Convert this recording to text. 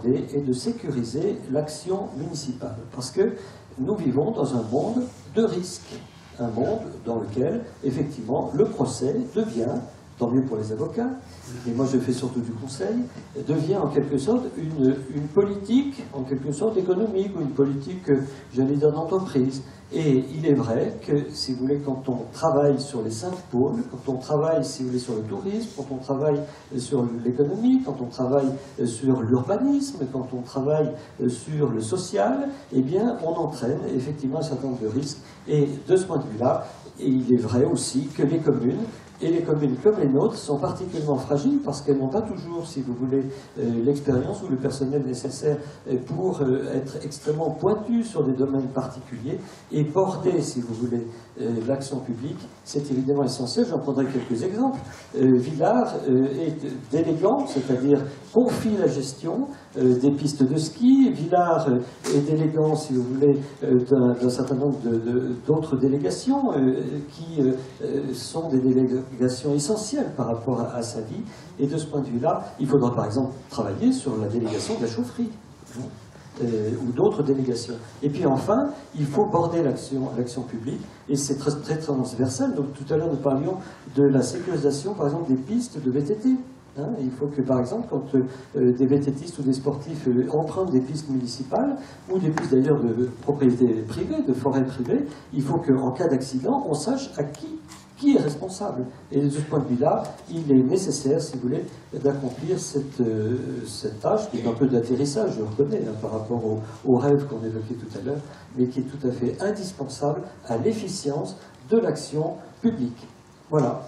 border et de sécuriser l'action municipale. Parce que nous vivons dans un monde de risques, un monde dans lequel, effectivement, le procès devient, tant mieux pour les avocats, et moi je fais surtout du conseil, devient en quelque sorte une politique, en quelque sorte économique, ou une politique, j'allais dire, d'entreprise. Et il est vrai que, si vous voulez, quand on travaille sur les 5 pôles, quand on travaille, si vous voulez, sur le tourisme, quand on travaille sur l'économie, quand on travaille sur l'urbanisme, quand on travaille sur le social, eh bien, on entraîne effectivement un certain nombre de risques. Et de ce point de vue-là, il est vrai aussi que les communes, et les communes comme les nôtres, sont particulièrement fragiles parce qu'elles n'ont pas toujours, si vous voulez, l'expérience ou le personnel nécessaire pour être extrêmement pointues sur des domaines particuliers et border, si vous voulez, l'action publique. C'est évidemment essentiel. J'en prendrai quelques exemples. Villars est délégant, c'est-à-dire confie la gestion des pistes de ski. Villars est délégant, si vous voulez, d'un certain nombre d'autres délégations qui sont des délégations essentielles par rapport à sa vie. Et de ce point de vue-là, il faudra par exemple travailler sur la délégation de la chaufferie. Ou d'autres délégations. Et puis enfin, il faut border l'action publique, et c'est très transversal. Donc tout à l'heure, nous parlions de la sécurisation, par exemple, des pistes de VTT. Il faut que, par exemple, quand des VTTistes ou des sportifs empruntent des pistes municipales, ou des pistes d'ailleurs de propriété privée, de forêt privée, il faut qu'en cas d'accident, on sache à qui est responsable. Et de ce point de vue-là, il est nécessaire, si vous voulez, d'accomplir cette tâche, qui est un peu d'atterrissage, je reconnais, par rapport au rêve qu'on évoquait tout à l'heure, mais qui est tout à fait indispensable à l'efficience de l'action publique. Voilà.